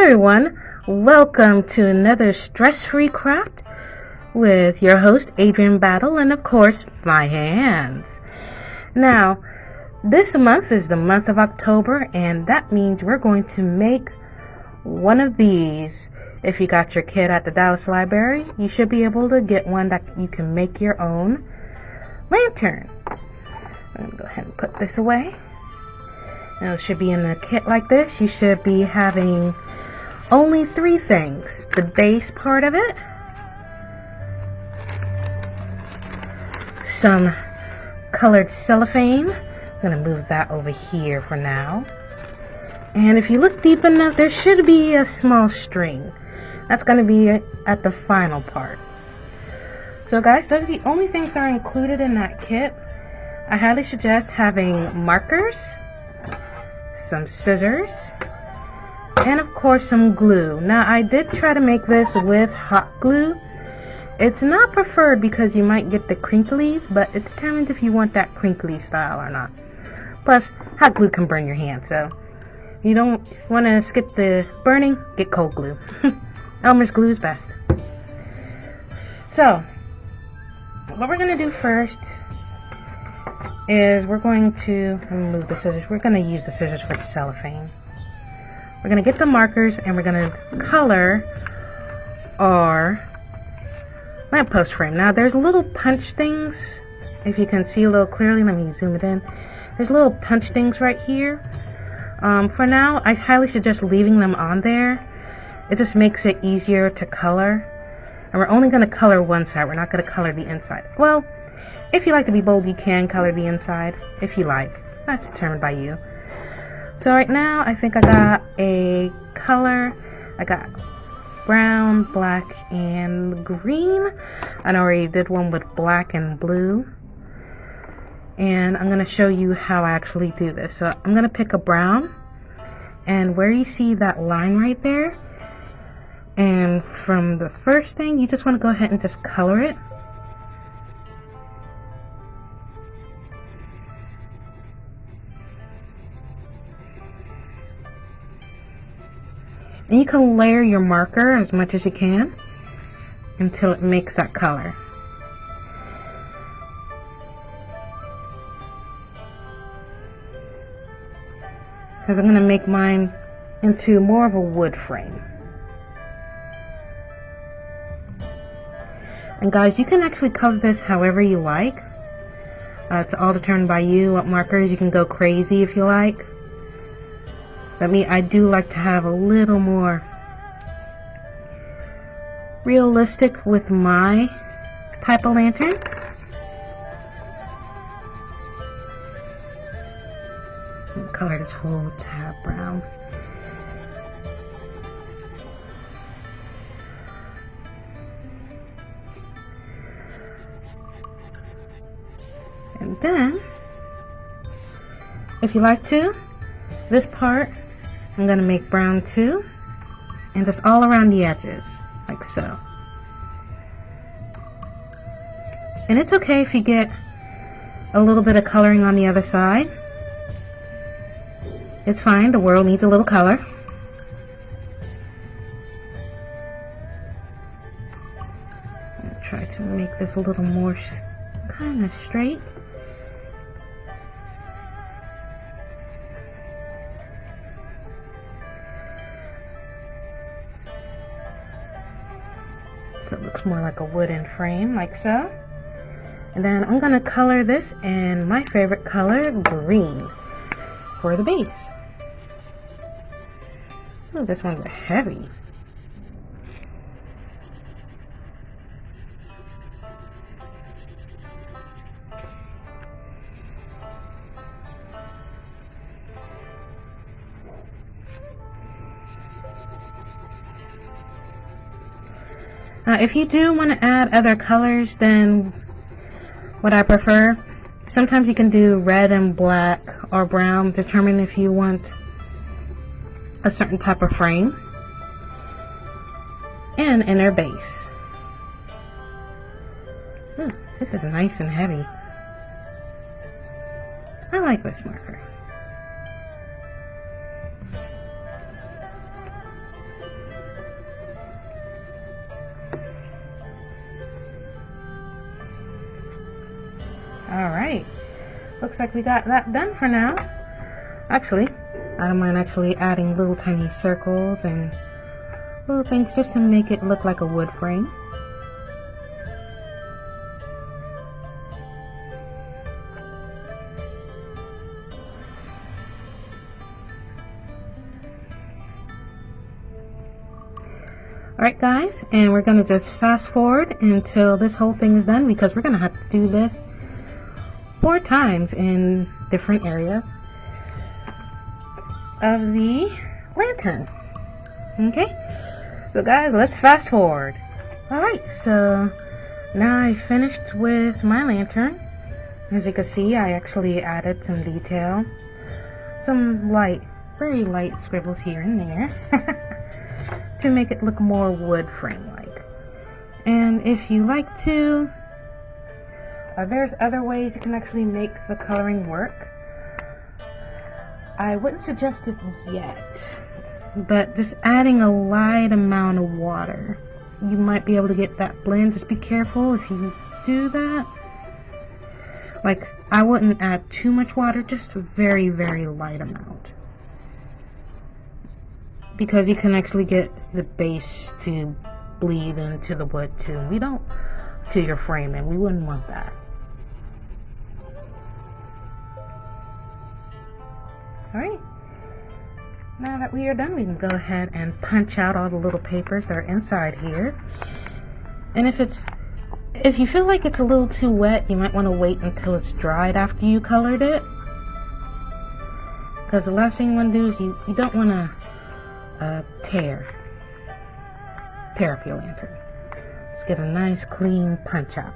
everyone, welcome to another stress-free craft with your host Adrian Battle and of course my hands. Now, this month is the month of October and that means we're going to make one of these. If you got your kit at the Dallas Library, you should be able to get one that you can make your own lantern. I'm going to go ahead and put this away. Now, it should be in a kit like this. You should be having only 3 things. The base part of it, some colored cellophane. I'm going to move that over here for now. And if you look deep enough, there should be a small string. That's going to be at the final part. So guys, those are the only things that are included in that kit. I highly suggest having markers, some scissors, and of course some glue. Now I did try to make this with hot glue. It's not preferred because you might get the crinklies, but it determines if you want that crinkly style or not. Plus, hot glue can burn your hand, so if you don't want to skip the burning, get cold glue. Elmer's glue is best. So, what we're going to do first is we're going to remove the scissors. We're going to use the scissors for the cellophane. We're going to get the markers and we're going to color our lamppost frame. Now there's little punch things. If you can see a little clearly, let me zoom it in. There's little punch things right here. For now, I highly suggest leaving them on there. It just makes it easier to color. And we're only going to color one side. We're not going to color the inside. Well, if you like to be bold, you can color the inside, if you like. That's determined by you. So right now, I think I got a color. I got brown, black, and green. I already did one with black and blue. And I'm going to show you how I actually do this. So I'm going to pick a brown. And where you see that line right there, and from the first thing, you just want to go ahead and just color it. And you can layer your marker as much as you can until it makes that color. Because I'm going to make mine into more of a wood frame. And guys, you can actually color this however you like. It's all determined by you. What markers, you can go crazy if you like. But me, I do like to have a little more realistic with my type of lantern. Color this whole tab brown. And then, if you like to, this part I'm going to make brown too, and just all around the edges, like so. And it's okay if you get a little bit of coloring on the other side. It's fine, the world needs a little color. I'll try to make this a little more kind of straight. So it looks more like a wooden frame, like so. And then I'm going to color this in my favorite color, green, for the base. Oh, this one's heavy. Now, if you do want to add other colors than what I prefer, sometimes you can do red and black or brown, determine if you want a certain type of frame and inner base. Ooh, this is nice and heavy. I like this marker. Alright, looks like we got that done for now. Actually, I don't mind actually adding little tiny circles and little things just to make it look like a wood frame. Alright guys, and we're going to just fast forward until this whole thing is done, because we're going to have to do this 4 times in different areas of the lantern. Okay, so guys, let's fast forward. Alright, so now I finished with my lantern. As you can see, I actually added some detail, some light, very light scribbles here and there to make it look more wood frame like. And if you like to, there's other ways you can actually make the coloring work. I wouldn't suggest it yet, but just adding a light amount of water, you might be able to get that blend. Just be careful if you do that. Like, I wouldn't add too much water, just a very, very light amount, because you can actually get the base to bleed into the wood too. We don't, to your frame, and we wouldn't want that. Alright, now that we are done, we can go ahead and punch out all the little papers that are inside here. And if you feel like it's a little too wet, you might want to wait until it's dried after you colored it, because the last thing you want to do is you don't want to tear up your lantern. Let's get a nice clean punch out.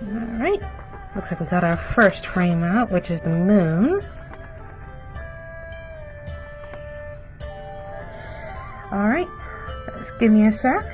Alright, looks like we got our first frame out, which is the moon. Alright, just give me a sec.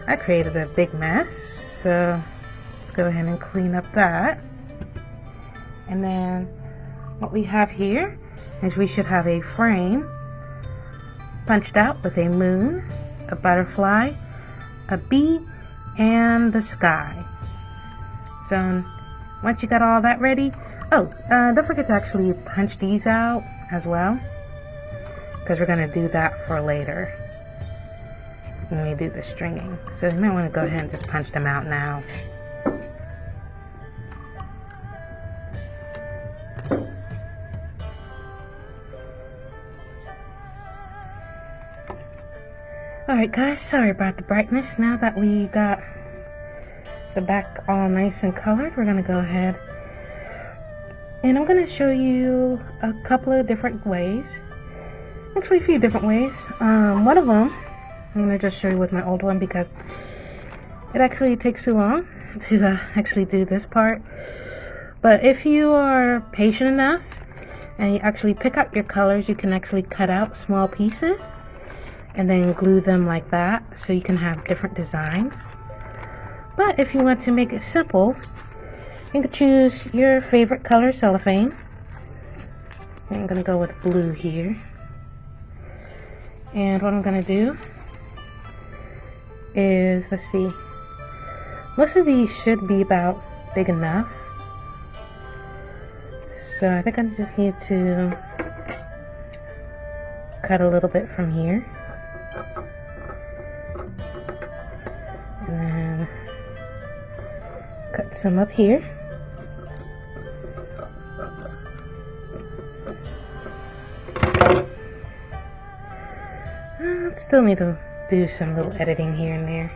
I created a big mess, so let's go ahead and clean up that. And then what we have here is we should have a frame punched out with a moon, a butterfly, a bee, and the sky. So once you got all that ready, don't forget to actually punch these out as well, because we're going to do that for later when we do the stringing. So you might want to go ahead and just punch them out now. Alright guys, sorry about the brightness. Now that we got the back all nice and colored, we're going to go ahead and I'm going to show you a couple of different ways. Actually, a few different ways. One of them, I'm going to just show you with my old one because it actually takes too long to actually do this part. But if you are patient enough and you actually pick up your colors, you can actually cut out small pieces and then glue them like that so you can have different designs. But if you want to make it simple, you can choose your favorite color cellophane. I'm going to go with blue here. And what I'm going to do is, let's see, most of these should be about big enough. So I think I just need to cut a little bit from here. And then cut some up here. Still need to do some little editing here and there.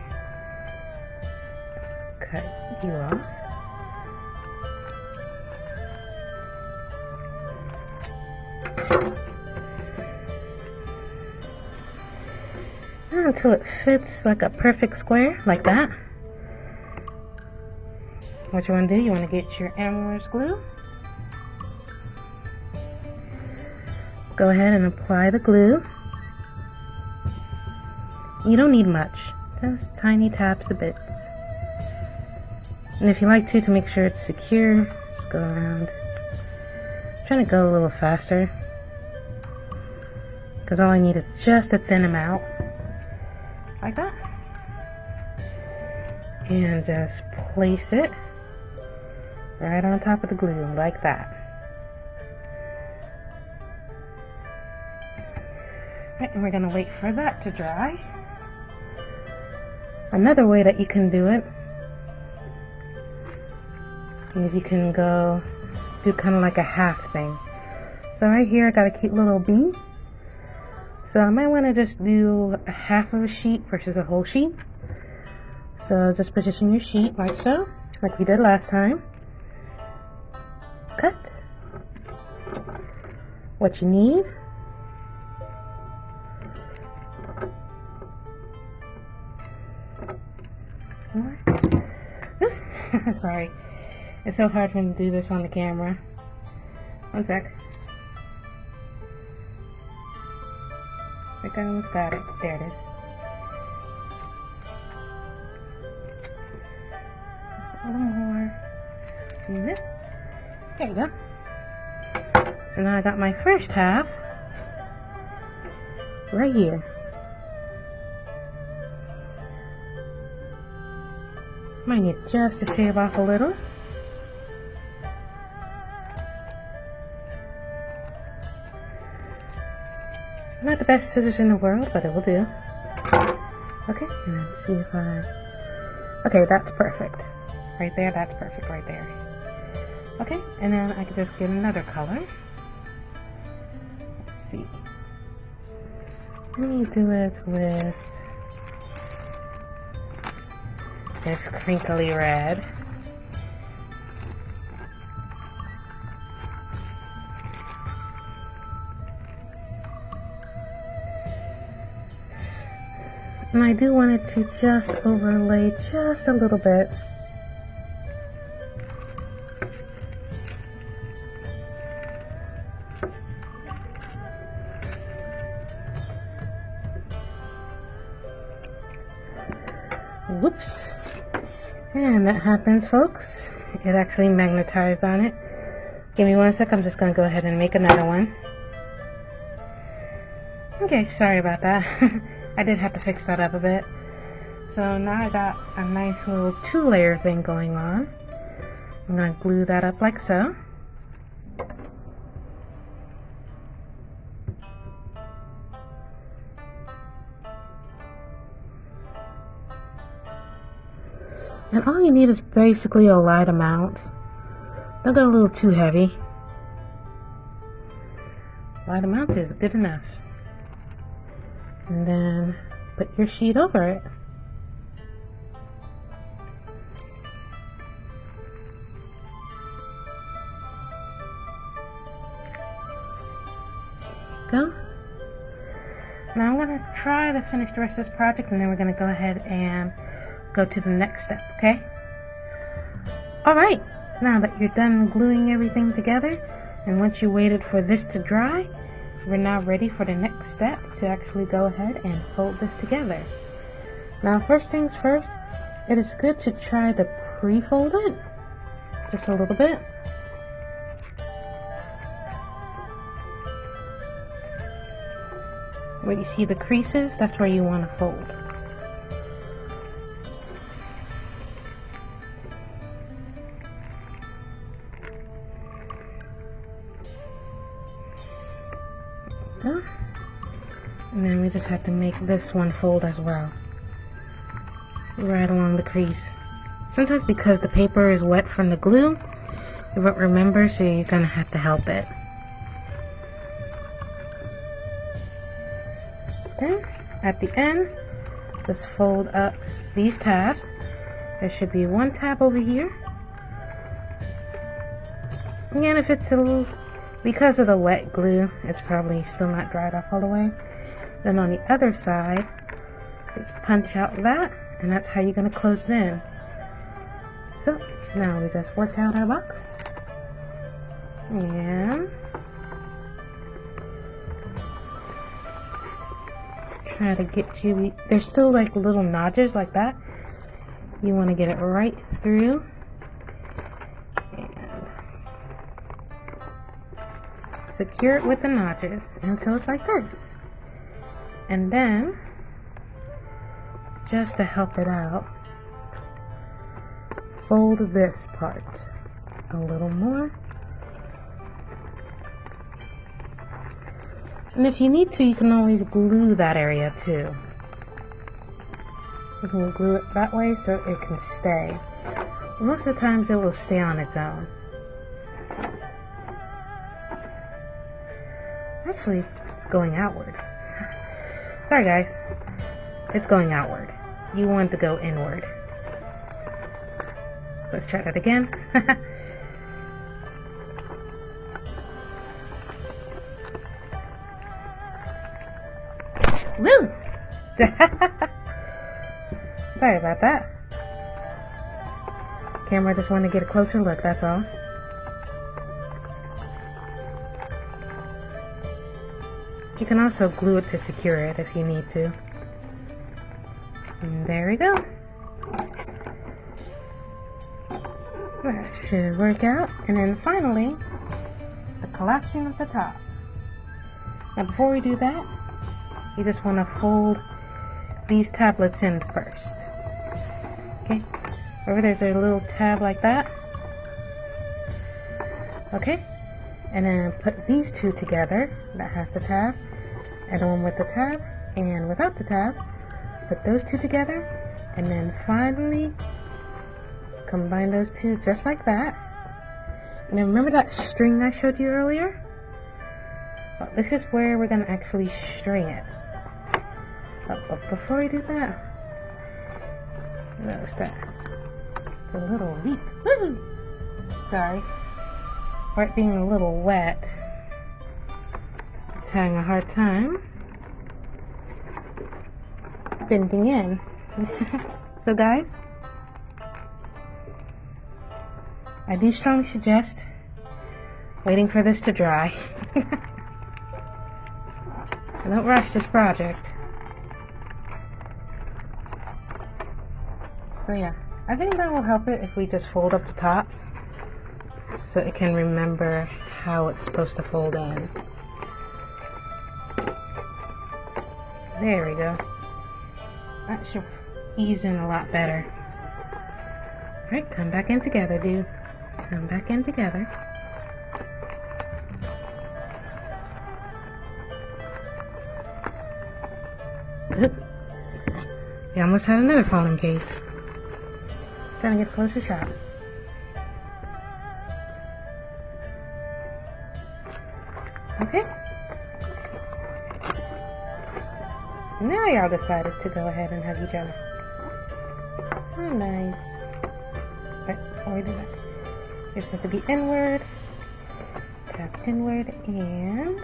Let's cut you off. Until it fits like a perfect square, like that. What you want to do, you want to get your Amores glue. Go ahead and apply the glue. You don't need much, just tiny tabs of bits. And if you like to make sure it's secure, just go around. I'm trying to go a little faster, because all I need is just a thin amount, like that. And just place it right on top of the glue, like that. Right, and we're gonna wait for that to dry. Another way that you can do it is you can go do kind of like a half thing. So right here I got a cute little bee. So I might want to just do a half of a sheet versus a whole sheet. So just position your sheet like so, like we did last time. Cut what you need. Sorry, it's so hard for me to do this on the camera. One sec. I think I almost got it. There it is. A little more. There you go. So now I got my first half right here. Might need just to shave off a little. Not the best scissors in the world, but it will do. Okay, and then see if I... Okay, that's perfect. Right there, that's perfect right there. Okay, and then I can just get another color. Let's see. Let me do it with this crinkly red. And I do want it to just overlay just a little bit. Whoops. And that happens, folks. It actually magnetized on it. Give me one sec, I'm just going to go ahead and make another one. Okay, sorry about that. I did have to fix that up a bit. So now I got a nice little 2-layer thing going on. I'm going to glue that up like so. And all you need is basically a light amount. Don't go a little too heavy. Light amount is good enough. And then put your sheet over it. There you go. Now I'm going to try to finish the rest of this project, and then we're going to go ahead and go to the next step, okay? Alright, now that you're done gluing everything together, and once you waited for this to dry, we're now ready for the next step to actually go ahead and fold this together. Now first things first, it is good to try to pre-fold it just a little bit. Where you see the creases, that's where you want to fold. And then we just have to make this one fold as well, right along the crease. Sometimes because the paper is wet from the glue, it won't remember, so you're gonna have to help it. Then at the end, just fold up these tabs. There should be one tab over here. Again, if it's a little, because of the wet glue, it's probably still not dried off all the way. Then on the other side, just punch out that, and that's how you're going to close it in. So now we just work out our box. And try to get you, there's still like little notches like that. You want to get it right through secure it with the notches until it's like this. And then, just to help it out, fold this part a little more. And if you need to, you can always glue that area too. You can glue it that way so it can stay. Most of the times it will stay on its own. Actually, it's going outward. Sorry guys, it's going outward. You want to go inward. Let's try that again. Woo! Sorry about that. Camera just wanted to get a closer look, that's all. You can also glue it to secure it if you need to. And there we go. That should work out. And then finally, the collapsing of the top. Now before we do that, you just want to fold these tablets in first. Okay, over there's a little tab like that. Okay, and then put these two together. That has the tab, and the one with the tab and without the tab. Put those two together, and then finally combine those two just like that. And then remember that string I showed you earlier? Well, this is where we're going to actually string it. But before we do that, notice that it's a little weak. Woo! Sorry. For it being a little wet, it's having a hard time bending in. So guys, I do strongly suggest waiting for this to dry. Don't rush this project. So yeah, I think that will help it if we just fold up the tops so it can remember how it's supposed to fold in. There we go. That should ease in a lot better. Alright, come back in together, dude. Come back in together. Oop. We almost had another falling case. Trying to get a closer shot. Okay. Now y'all decided to go ahead and have each other. Oh, nice. But before we do that, you're supposed to be inward. Tap inward and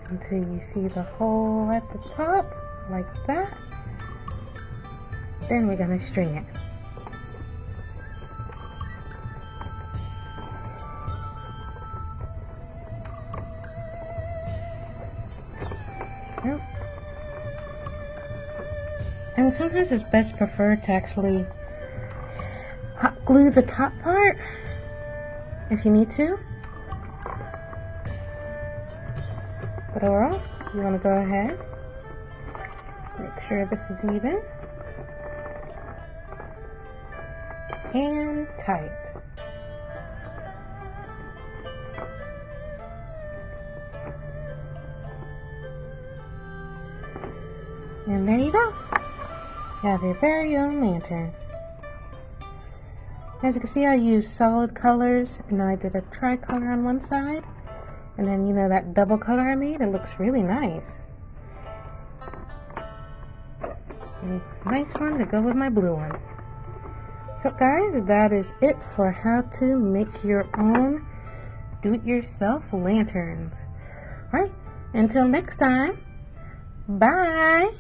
until you see the hole at the top, like that. Then we're gonna string it. Yep. And sometimes it's best preferred to actually hot glue the top part if you need to. But overall, you want to go ahead, make sure this is even and tight. And there you go. You have your very own lantern. As you can see, I used solid colors, and then I did a tricolor on one side, and then you know that double color I made, it looks really nice. And nice one to go with my blue one. So guys, that is it for how to make your own do-it-yourself lanterns. Alright, until next time, bye!